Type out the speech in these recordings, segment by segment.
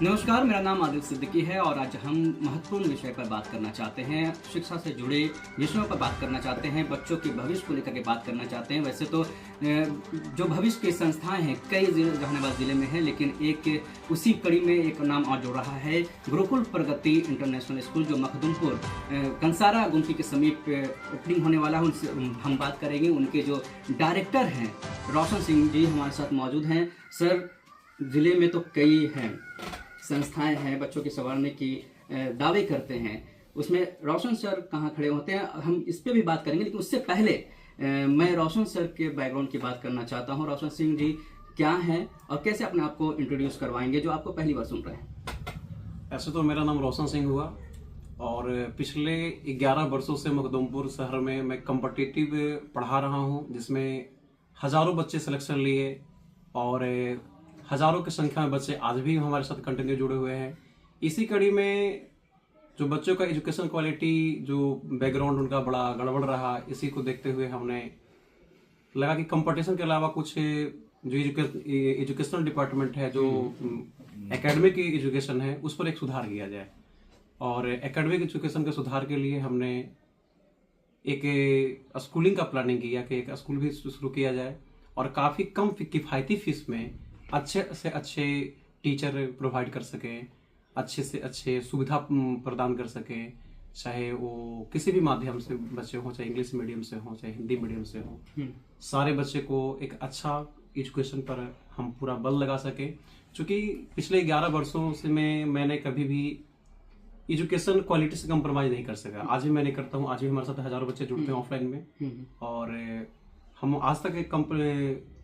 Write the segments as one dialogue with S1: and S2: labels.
S1: नमस्कार, मेरा नाम आदिल सिद्दीकी है और आज हम महत्वपूर्ण विषय पर बात करना चाहते हैं। शिक्षा से जुड़े विषयों पर बात करना चाहते हैं, बच्चों के भविष्य को लेकर के बात करना चाहते हैं। वैसे तो जो भविष्य की संस्थाएं हैं कई जहानाबाद ज़िले में हैं, लेकिन एक उसी कड़ी में एक नाम और जुड़ रहा है, गुरुकुल प्रगति इंटरनेशनल स्कूल जो मखदुमपुर कंसारा गुमटी के समीप ओपनिंग होने वाला है। उनसे हम बात करेंगे। उनके जो डायरेक्टर हैं रोशन सिंह जी हमारे साथ मौजूद हैं। सर, ज़िले में तो कई हैं संस्थाएं हैं, बच्चों के संवारने की दावे करते हैं, उसमें रोशन सर कहाँ खड़े होते हैं, हम इस पे भी बात करेंगे। लेकिन उससे पहले मैं रोशन सर के बैकग्राउंड की बात करना चाहता हूँ। रोशन सिंह जी क्या हैं और कैसे अपने आप को इंट्रोड्यूस करवाएंगे जो आपको पहली बार सुन रहे हैं।
S2: ऐसे तो मेरा नाम रोशन सिंह हुआ और पिछले 11 वर्षों से मखदुमपुर शहर में मैं कॉम्पिटिटिव पढ़ा रहा हूँ, जिसमें हजारों बच्चे सिलेक्शन लिए और हजारों की संख्या में बच्चे आज भी हमारे साथ कंटिन्यू जुड़े हुए हैं। इसी कड़ी में जो बच्चों का एजुकेशन क्वालिटी, जो बैकग्राउंड उनका बड़ा गड़बड़ रहा, इसी को देखते हुए हमने लगा कि कंपटीशन के अलावा कुछ जो एजुकेशनल डिपार्टमेंट है, जो एकेडमिक एजुकेशन है, उस पर एक सुधार किया जाए। और एकेडमिक एजुकेशन के सुधार के लिए हमने एक स्कूलिंग का प्लानिंग किया कि एक स्कूल भी शुरू किया जाए और काफ़ी कम किफ़ायती फीस में अच्छे से अच्छे टीचर प्रोवाइड कर सकें, अच्छे से अच्छे सुविधा प्रदान कर सकें, चाहे वो किसी भी माध्यम से बच्चे हों, चाहे इंग्लिश मीडियम से हों, चाहे हिंदी मीडियम से हों, सारे बच्चे को एक अच्छा एजुकेशन पर हम पूरा बल लगा सकें। क्योंकि पिछले 11 वर्षों से मैंने कभी भी एजुकेशन क्वालिटी से कंप्रोमाइज नहीं कर सका। आज भी मैं नहीं करता हूँ, आज भी हमारे साथ हजारों बच्चे जुड़ते हैं ऑफलाइन में और हम आज तक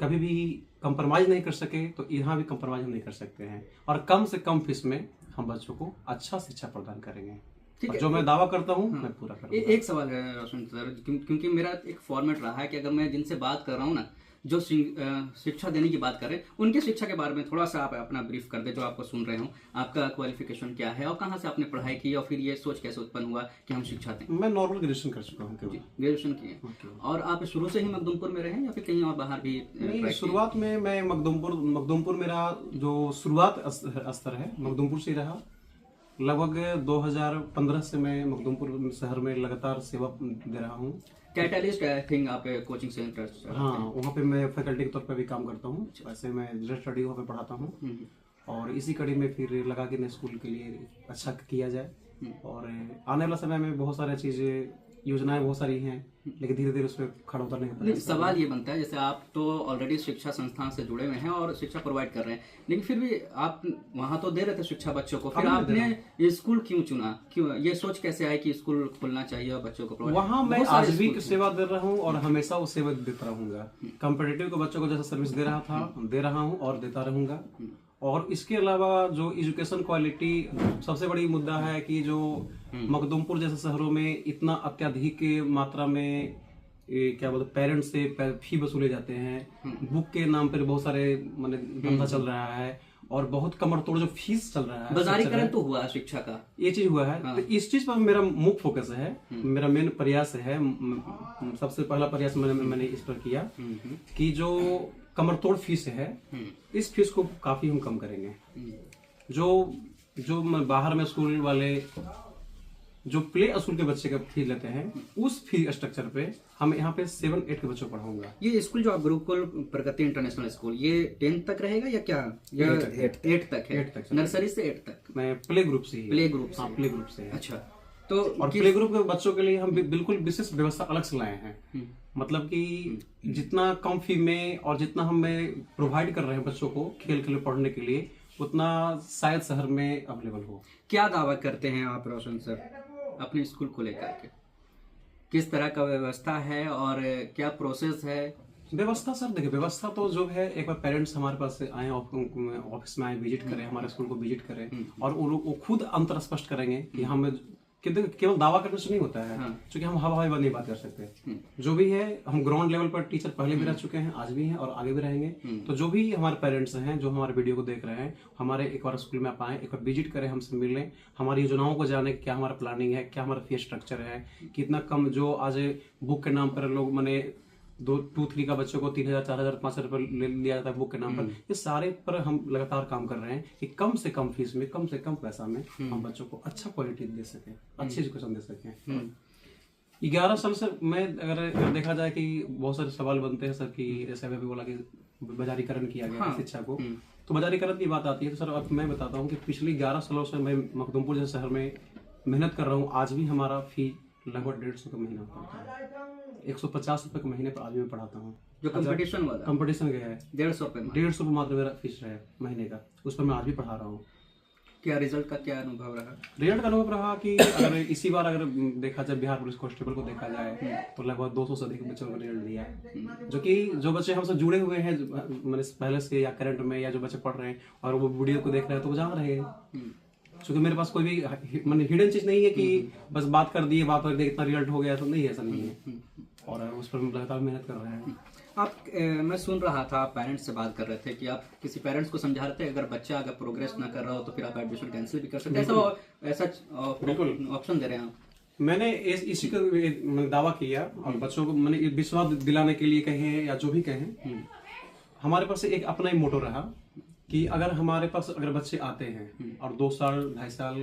S2: कभी भी कंप्रोमाइज नहीं कर सके, तो यहाँ भी कंप्रोमाइज हम नहीं कर सकते हैं और कम से कम फीस में हम बच्चों को अच्छा शिक्षा प्रदान करेंगे। ठीक है, जो मैं दावा करता हूँ मैं पूरा करूँगा।
S1: एक सवाल है रोशन सर, क्योंकि मेरा एक फॉर्मेट रहा है कि अगर मैं जिनसे बात कर रहा हूँ ना, जो शिक्षा देने की बात कर रहे हैं, उनके शिक्षा के बारे में थोड़ा सा आप अपना ब्रीफ कर दे, जो आपको सुन रहे हो। आपका क्वालिफिकेशन क्या है और कहाँ से आपने पढ़ाई की और फिर ये सोच कैसे उत्पन्न हुआ कि हम शिक्षा दें।
S2: मैं नॉर्मल ग्रेजुएशन कर चुका हूँ।
S1: ग्रेजुएशन किए और आप शुरू से ही मखदुमपुर में रहे या फिर कहीं और बाहर भी?
S2: शुरुआत में मैं मखदुमपुर मेरा जो शुरुआत स्तर है मखदुमपुर से ही रहा। लगभग 2015 से मैं मखदुमपुर शहर में लगातार सेवा दे रहा हूँ।
S1: कैटलिस्ट आई थिंक आप कोचिंग सेंटर?
S2: हाँ, वहाँ पे मैं फैकल्टी के तौर पे भी काम करता हूँ। वैसे मैं जनरल स्टडी वहाँ पे पढ़ाता हूँ और इसी कड़ी में फिर लगा कि स्कूल के लिए अच्छा किया जाए। और आने वाला समय में बहुत सारी चीज़ें, योजनाएं बहुत सारी हैं, लेकिन धीरे धीरे उस पर खड़ा उतरने का
S1: सवाल ये बनता है, जैसे आप तो ऑलरेडी शिक्षा संस्थान से जुड़े हुए हैं और शिक्षा प्रोवाइड कर रहे हैं, लेकिन फिर भी आप वहाँ तो दे रहे थे शिक्षा बच्चों को, फिर आपने स्कूल क्यों चुना? क्यों ये सोच कैसे आई कि स्कूल खुलना चाहिए और बच्चों को प्रोवाइड?
S2: वहाँ मैं आज भी सेवा दे रहा हूँ और हमेशा वो सेवा देता रहूंगा। कॉम्पिटिटिव के बच्चों को जैसा सर्विस दे रहा था, दे रहा हूँ और देता रहूंगा। और इसके अलावा जो एजुकेशन क्वालिटी, सबसे बड़ी मुद्दा है कि जो मखदुमपुर जैसे शहरों में इतना अत्यधिक मात्रा में क्या बोलते पेरेंट्स से फी वसूले जाते हैं, बुक के नाम पर बहुत सारे माने धंधा चल रहा है और बहुत कमर तोड़ जो फीस चल रहा है,
S1: बाजारीकरण तो हुआ शिक्षा का,
S2: ये चीज हुआ है। तो इस चीज पर मेरा मुख्य फोकस है, मेरा मेन प्रयास है, सबसे पहला प्रयास मैंने इस पर किया कि जो कमर तोड़ फीस है, इस फीस को काफी हम कम करेंगे। जो बाहर में स्कूल वाले जो प्ले स्कूल के बच्चे का फी लेते हैं, उस फी स्ट्रक्चर पे हम यहाँ पे 7-8 के बच्चों को पढ़ाऊंगा।
S1: ये स्कूल जो आप गुरुकुल प्रगति इंटरनेशनल स्कूल, ये 10th तक रहेगा या क्या? 8 तक है, 8 तक, नर्सरी से 8 तक।
S2: मैं प्ले ग्रुप से ही,
S1: प्ले ग्रुप से?
S2: हाँ, प्ले ग्रुप से।
S1: अच्छा, तो
S2: और प्ले ग्रुप के बच्चों के लिए हम बिल्कुल विशेष व्यवस्था अलग से लाए हैं। मतलब कि जितना कम फी में और जितना हम प्रोवाइड कर रहे हैं बच्चों को खेल के लिए, पढ़ने के लिए, उतना शायद शहर में अवेलेबल हो।
S1: क्या दावा करते हैं आप रोशन सर अपने स्कूल को लेकर के? किस तरह का व्यवस्था है और क्या प्रोसेस है?
S2: व्यवस्था सर देखिए, व्यवस्था तो जो है, एक बार पेरेंट्स हमारे पास आए, ऑफिस में आए, विजिट करें, हमारे स्कूल को विजिट करें और वो खुद अंतर स्पष्ट करेंगे कि हम केवल दावा करने से नहीं होता है, क्योंकि हम हवा हवाई नहीं बात कर सकते। जो भी है, हम ग्राउंड लेवल पर टीचर पहले भी रह चुके हैं, आज भी हैं और आगे भी रहेंगे। तो जो भी हमारे पेरेंट्स हैं, जो हमारे वीडियो को देख रहे हैं, हमारे एक बार स्कूल में आप आए, एक बार विजिट करें, हमसे मिलें, हमारी योजनाओं को जाने, क्या हमारा प्लानिंग है, क्या हमारा फीस स्ट्रक्चर है, कितना कम जो आज बुक के नाम पर लोग 2-3 का बच्चों को 3,000 4,000 5,000 रुपये ले लिया जाता है बुक के नाम पर। ये सारे पर हम लगातार काम कर रहे हैं कि कम से कम फीस में, कम से कम पैसा में हम बच्चों को अच्छा क्वालिटी दे सकें, अच्छी एजुकेशन दे सकें। 11 साल से मैं अगर देखा जाए कि बहुत सारे सवाल बनते हैं सर कि जैसे अभी बोला कि बाजारीकरण किया गया शिक्षा को, तो बाजारीकरण की बात आती है तो सर अब मैं बताता हूँ कि पिछले 11 सालों से मैं मखदूमपुर जैसे शहर में मेहनत कर रहा हूँ। आज भी हमारा फी लगभग 150 का महीना होता है, 150 रुपए के महीने पर आज मैं पढ़ाता हूँ।
S1: जो कंपटीशन वाला
S2: कंपटीशन गया है
S1: 150 रुपए में,
S2: 150 रुपये मात्र मेरा फीस है महीने का, उस पर मैं आज भी पढ़ा रहा हूँ।
S1: क्या रिजल्ट का क्या अनुभव रहा?
S2: रिजल्ट का अनुभव रहा कि अगर इसी बार अगर देखा जाए बिहार पुलिस कांस्टेबल को देखा जाए तो लगभग 200 से अधिक बच्चों को रिजल्ट दिया है, जो कि जो बच्चे हमसे जुड़े हुए हैं मैंने पहले से या करंट में, या जो बच्चे पढ़ रहे हैं और वो वीडियो को देख रहे हैं तो वो जान रहे हैं। क्योंकि मेरे पास कोई भी मतलब हिडन चीज नहीं है कि बस बात कर दिए, बात कर दिए इतना रिजल्ट हो गया, तो नहीं, ऐसा नहीं है। और उस पर लगातार मेहनत कर रहे हैं।
S1: आप मैं सुन रहा था, आप पेरेंट्स से बात कर रहे थे कि आप किसी पेरेंट्स को समझा रहे थे अगर बच्चा अगर प्रोग्रेस ना कर रहा हो तो फिर आप एडमिशन कैंसिल भी कर सकते हैं, ऐसा बिल्कुल ऑप्शन दे रहे हैं आप।
S2: मैंने इसी का दावा किया और बच्चों को मैंने विश्वास दिलाने के लिए कहें या जो भी कहें, हमारे पास एक अपना ही मोटो रहा कि अगर हमारे पास अगर बच्चे आते हैं और 2 साल 2.5 साल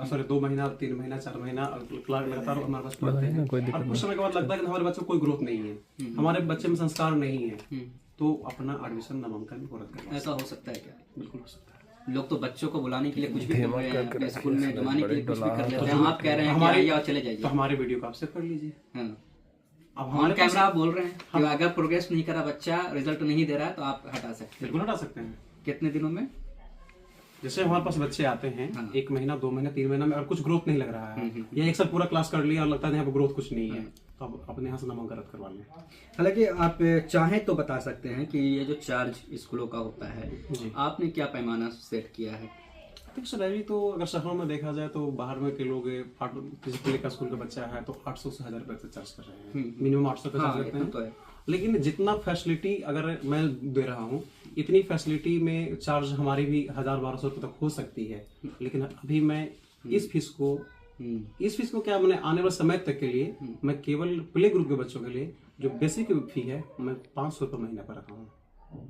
S2: सॉरी 2 महीना 3 महीना 4 महीना लगातार हमारे पास पढ़ते हैं और कुछ समय के बाद लगता है कि हमारे बच्चों को कोई ग्रोथ नहीं है, हमारे बच्चे में संस्कार नहीं है, तो अपना एडमिशन नामांकन को रद्द करना।
S1: ऐसा हो सकता है क्या?
S2: बिल्कुल हो सकता है।
S1: लोग तो बच्चों को बुलाने के लिए कुछ भी कर रहे हैं, अपने स्कूल में जमाने के लिए कुछ भी कर लेते हैं। आप कह रहे हैं कि आइए और चले जाइए,
S2: तो हमारे वीडियो को आप सेव कर लीजिए।
S1: अब हमारे कैमरा आप बोल रहे हैं कि अगर प्रोग्रेस नहीं करा बच्चा, रिजल्ट नहीं दे रहा है तो आप हटा सकते हैं।
S2: बिल्कुल हटा सकते हैं।
S1: कितने दिनों में?
S2: जैसे हमारे पास बच्चे आते हैं 1 महीना 2 महीना 3 महीना में अगर कुछ ग्रोथ नहीं लग रहा है या एक साल पूरा क्लास कर लिया और लगता है यहाँ पर ग्रोथ कुछ नहीं है, तो आप अपने यहाँ से नामांकन रद्द करवा लें।
S1: हालांकि आप चाहें तो बता सकते हैं कि ये जो चार्ज स्कूलों का होता है, आपने क्या पैमाना सेट किया है?
S2: सर अभी तो अगर शहरों में देखा जाए तो बाहर में के लोग किसी का स्कूल का बच्चा है तो 800 से 1000 रुपए से चार्ज कर रहे हैं, मिनिमम 800 का चार्ज करते हैं। तो है। लेकिन जितना फैसिलिटी अगर मैं दे रहा हूँ इतनी फैसिलिटी में चार्ज हमारी भी 1000-1200 रुपये तक हो सकती है, लेकिन अभी मैं इस फीस को क्या मैंने आने वाले समय तक के लिए मैं केवल प्ले ग्रुप के बच्चों के लिए जो बेसिक फी है मैं 500 रुपये महीना पर रखा हूँ।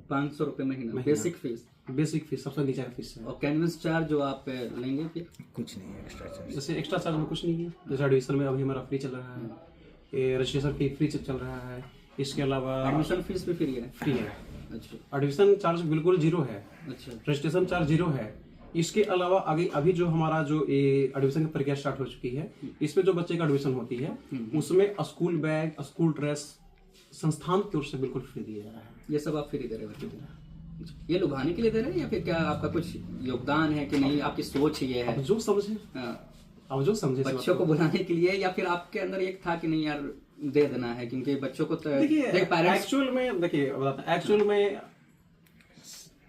S1: 500 रुपये महीना बेसिक फीस सबसे नीचे फीस है। और कैनवस चार्ज जो आप लेंगे फिर
S3: कुछ नहीं है एक्स्ट्रा चार्ज,
S2: जैसे एक्स्ट्रा चार्ज में कुछ नहीं है। जैसे एडमिशन में अभी हमारा फ्री चल रहा है, रजिस्ट्रेशन फी फ्री चल रहा है, इसके अलावा
S1: एडमिशन फीस भी फ्री है।
S2: अच्छा, एडमिशन चार्ज बिल्कुल 0 है।
S1: अच्छा,
S2: रजिस्ट्रेशन चार्ज 0 है। इसके अलावा आगे अभी जो हमारा जो एडमिशन की प्रक्रिया स्टार्ट हो चुकी है, इसमें जो बच्चे का एडमिशन होती है उसमें स्कूल बैग, स्कूल ड्रेस संस्थान की ओर से बिल्कुल फ्री दिया जा रहा है।
S1: ये सब आप फ्री दे रहे हैं? ये लुभाने के लिए दे रहे हैं या फिर क्या आपका कुछ योगदान है कि नहीं, आपकी सोच ये है?
S2: अब जो समझे
S1: बच्चों को बुलाने के लिए, या फिर आपके अंदर एक था कि नहीं यार दे देना है क्योंकि बच्चों को
S2: एक्चुअल में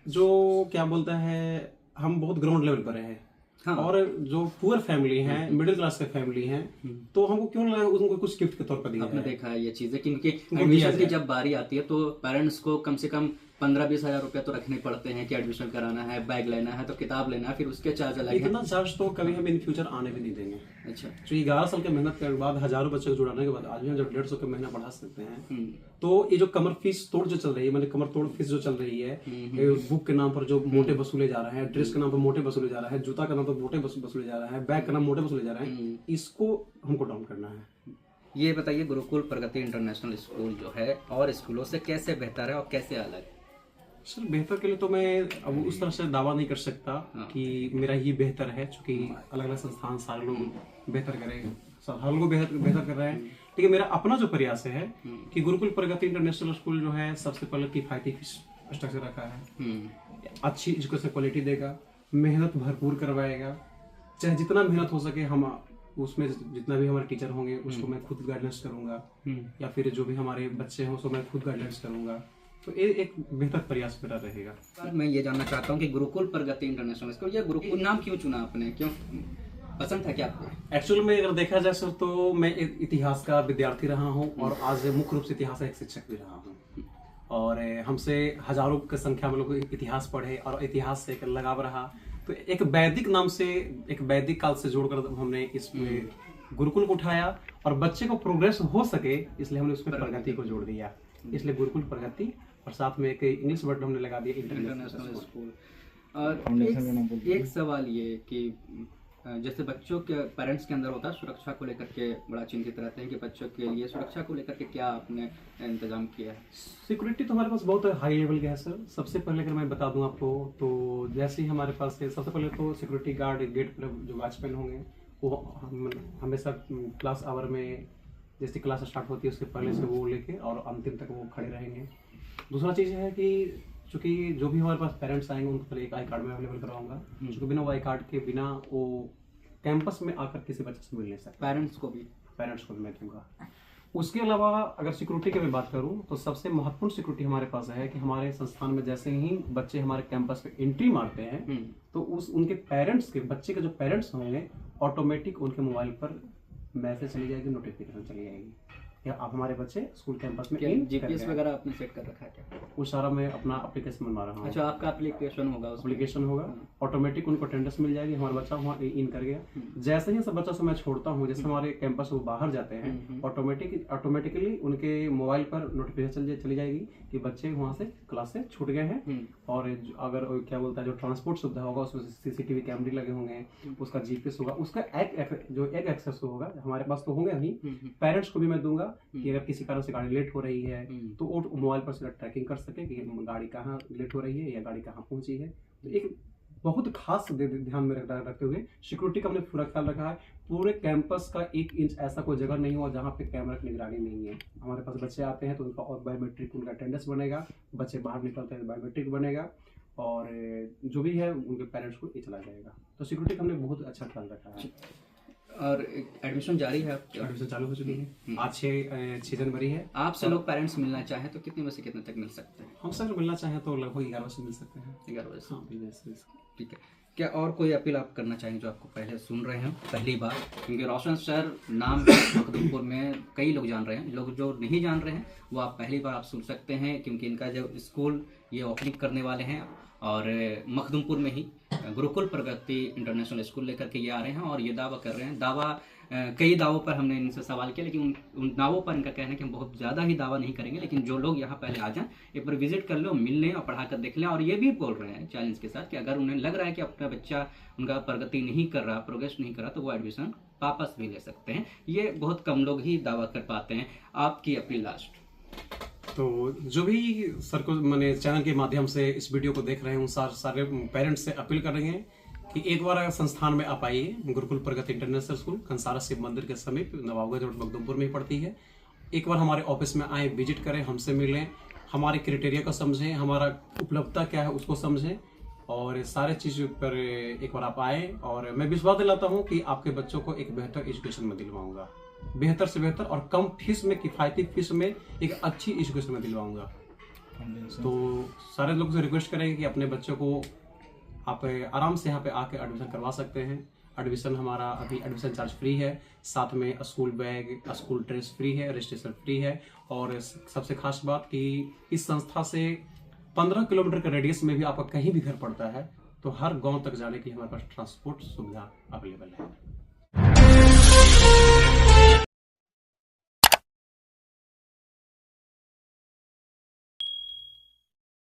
S2: जो क्या बोलता है, हम बहुत ग्राउंड लेवल पर हैं। हाँ। और जो पुअर फैमिली है, मिडिल क्लास के फैमिली है, तो हमको क्यों लगा उनको कुछ गिफ्ट के तौर पर दिया।
S1: आपने देखा है ये चीजें, क्योंकि एडमिशन की जब बारी आती है तो पेरेंट्स को कम से कम 15-20 हजार रुपया तो रखने पड़ते हैं कि एडमिशन कराना है, बैग लेना है, तो किताब लेना है, फिर उसके चार्ज अलग है।
S2: इतना चार्ज तो कभी हम इन फ्यूचर आने भी नहीं देंगे। अच्छा, तो 11 साल की मेहनत के बाद हजारों बच्चों को जुड़ाने के बाद आज हम जब 150 का महीना बढ़ा सकते हैं, तो ये जो कमर फीस तोड़ जो चल रही है, मैंने कमर तोड़ फीस जो चल रही है, बुक के नाम पर जो मोटे वसूले जा रहे हैं, ड्रेस के नाम पर मोटे वसूले जा रहा है, जूता के नाम पर मोटे वसूले जा रहा है, बैग का नाम मोटे वसूले जा रहे हैं, इसको हमको डाउन करना है।
S1: ये बताइए, गुरुकुल प्रगति इंटरनेशनल स्कूल जो है और स्कूलों से कैसे बेहतर है और कैसे अलग है?
S2: सर बेहतर के लिए तो मैं अब उस तरह से दावा नहीं कर सकता कि मेरा ही बेहतर है, क्योंकि अलग अलग संस्थान सारे लोग बेहतर करेंगे, हर लोग बेहतर कर रहे हैं। लेकिन मेरा अपना जो प्रयास है कि गुरुकुल प्रगति इंटरनेशनल स्कूल जो है सबसे पहले किफायती फीस स्ट्रक्चर रखा है, अच्छी एजुकेशन क्वालिटी देगा, मेहनत भरपूर करवाएगा, चाहे जितना मेहनत हो सके हम उसमें जितना भी हमारे टीचर होंगे उसको मैं खुद गाइडेंस करूंगा, या फिर जो भी हमारे बच्चे हों उसको मैं खुद गाइडेंस करूंगा। तो ये एक बेहतर प्रयास मेरा रहेगा।
S1: मैं ये जानना चाहता हूँ कि गुरुकुल प्रगति इंटरनेशनल स्कूल, ये गुरुकुल नाम क्यों चुना आपने, क्यों पसंद था क्या आपको?
S2: एक्चुअल में अगर देखा जाए सर तो मैं एक इतिहास का विद्यार्थी रहा हूँ और आज मुख्य रूप से इतिहास का एक शिक्षक भी रहा हूँ, और हमसे हजारों की संख्या में लोग इतिहास पढ़े और इतिहास से एक लगाव रहा। तो एक वैदिक नाम से, एक वैदिक काल से जोड़कर हमने इसमें गुरुकुल को उठाया और बच्चे को प्रोग्रेस हो सके इसलिए हमने उसमें प्रगति को जोड़ दिया। इसलिए गुरुकुल प्रगति और साथ में एक इंग्लिश वर्ड हमने लगा दिया
S1: इंटरनेशनल स्कूल। और एक सवाल ये कि जैसे बच्चों के पेरेंट्स के अंदर होता है सुरक्षा को लेकर के बड़ा चिंतित रहते हैं कि बच्चों के लिए सुरक्षा को लेकर के क्या आपने इंतजाम किया है?
S2: सिक्योरिटी तो हमारे पास बहुत हाई लेवल का है सर। सबसे पहले अगर मैं बता दूं आपको तो जैसे ही हमारे पास है, सबसे पहले तो सिक्योरिटी गार्ड गेट पर जो वॉचमैन होंगे वो हमेशा क्लास आवर में जैसे क्लास स्टार्ट होती है उसके पहले से वो लेके और अंतिम तक वो खड़े रहेंगे। दूसरा चीज़ है कि चूँकि जो भी हमारे पास पेरेंट्स आएंगे उनको पहले एक आई कार्ड में अवेलेबल करवाऊंगा, क्योंकि बिना वो आई कार्ड के बिना वो कैंपस में आकर किसी बच्चे से मिल नहीं सकते। पेरेंट्स को भी मैं दूंगा। उसके अलावा अगर सिक्योरिटी की मैं बात करूं तो सबसे महत्वपूर्ण सिक्योरिटी हमारे पास है कि हमारे संस्थान में जैसे ही बच्चे हमारे कैंपस पे एंट्री मारते हैं तो उनके पेरेंट्स के बच्चे के जो पेरेंट्स होंगे ऑटोमेटिक उनके मोबाइल पर मैसेज चली जाएगी, नोटिफिकेशन चली जाएगी या आप हमारे बच्चे स्कूल कैंपस में
S1: जीपीएस वगैरह आपने सेट कर रखा है क्या?
S2: वो सारा मैं अपना एप्लीकेशन बनवा रहा हूँ।
S1: अच्छा, आपका एप्लीकेशन होगा?
S2: एप्लीकेशन होगा, ऑटोमेटिक उनको अटेंडेंस मिल जाएगी। हमारा बच्चा वहाँ इन कर गया, जैसे ही सब बच्चों से मैं छोड़ता हूँ, जैसे हमारे कैंपस से बाहर जाते हैं ऑटोमेटिकली उनके मोबाइल पर नोटिफिकेशन चली जाएगी कि बच्चे वहाँ से क्लास से छूट गए हैं। और अगर क्या बोलता है जो ट्रांसपोर्ट सुविधा होगा उसमें सीसीटीवी कैमरे लगे होंगे, उसका जीपीएस होगा, उसका एक एक्सेस होगा हमारे पास तो होंगे ही। पेरेंट्स को भी मैं दूंगा कि अगर किसी कारण से गाड़ी लेट हो रही है तो वो मोबाइल पर से ट्रैकिंग कर सके कि गाड़ी कहाँ लेट हो रही है या गाड़ी कहाँ पहुंची है। तो एक बहुत खास ध्यान में रखते हुए सिक्योरिटी का हमने पूरा ख्याल रखा है। पूरे कैंपस का 1 इंच ऐसा कोई जगह नहीं हुआ जहाँ पे कैमरा की निगरानी नहीं है। हमारे पास बच्चे आते हैं तो उनका और बायोमेट्रिक उनका अटेंडेंस बनेगा, बच्चे बाहर निकलते हैं बायोमेट्रिक बनेगा और जो भी है उनके पेरेंट्स को ये चला जाएगा। तो सिक्योरिटी का हमने बहुत अच्छा ख्याल रखा है।
S1: और एडमिशन जारी है?
S2: एडमिशन चालू हो चुकी है, आज 6 जनवरी है।
S1: आपसे लोग पेरेंट्स मिलना चाहें तो कितने बजे से कितने तक मिल सकते हैं?
S2: हमसे अगर मिलना चाहें तो लगभग 11 बजे मिल सकते हैं।
S1: 11 बजे?
S2: हाँ,
S1: ठीक है। क्या और कोई अपील आप करना चाहेंगे जो आपको पहले सुन रहे हैं पहली बार? क्योंकि रोशन सर नाम मखदूमपुर में कई लोग जान रहे हैं, लोग जो नहीं जान रहे हैं वो आप पहली बार आप सुन सकते हैं, क्योंकि इनका जो स्कूल ये ओपनिंग करने वाले हैं और मखदूमपुर में ही गुरुकुल प्रगति इंटरनेशनल स्कूल लेकर के ये आ रहे हैं और ये दावा कर रहे हैं। कई दावों पर हमने इनसे सवाल किया, लेकिन उन दावों पर इनका कहना है कि हम बहुत ज़्यादा ही दावा नहीं करेंगे, लेकिन जो लोग यहाँ पहले आ जाएं एक बार विजिट कर लो, मिल लें और पढ़ा कर देख लें। और ये भी बोल रहे हैं चैलेंज के साथ कि अगर उन्हें लग रहा है कि अपना बच्चा उनका प्रगति नहीं कर रहा, प्रोग्रेस नहीं कर रहा, तो वो एडमिशन वापस भी ले सकते हैं। ये बहुत कम लोग ही दावा कर पाते हैं। आपकी अपील लास्ट?
S2: तो जो भी सर को मैंने चैनल के माध्यम से इस वीडियो को देख रहे हैं उन सारे पेरेंट्स से अपील कर रहे हैं कि एक बार संस्थान में आप आइए। गुरुकुल प्रगति इंटरनेशनल स्कूल कंसारा शिव मंदिर के समीप नवाबगंज रोड मखदूमपुर में ही पड़ती है। एक बार हमारे ऑफिस में आए, विजिट करें, हमसे मिलें, हमारे क्राइटेरिया को समझें, हमारा उपलब्धता क्या है उसको समझें और सारे चीज़ पर एक बार आप आए। और मैं विश्वास दिलाता हूँ कि आपके बच्चों को एक बेहतर एजुकेशन में दिलवाऊंगा, बेहतर से बेहतर और कम फीस में, किफ़ायती फीस में एक अच्छी एजुकेशन में दिलवाऊंगा। तो सारे लोग से रिक्वेस्ट करेंगे कि अपने बच्चों को आप आराम से यहाँ पे आके एडमिशन करवा सकते हैं। एडमिशन हमारा अभी एडमिशन चार्ज फ्री है, साथ में school bag, school dress free है, रजिस्ट्रेशन फ्री है। और सबसे खास बात कि इस संस्था से 15 किलोमीटर के रेडियस में भी आपका कहीं भी घर पड़ता है तो हर गांव तक जाने के लिए हमारे पास ट्रांसपोर्ट सुविधा अवेलेबल है।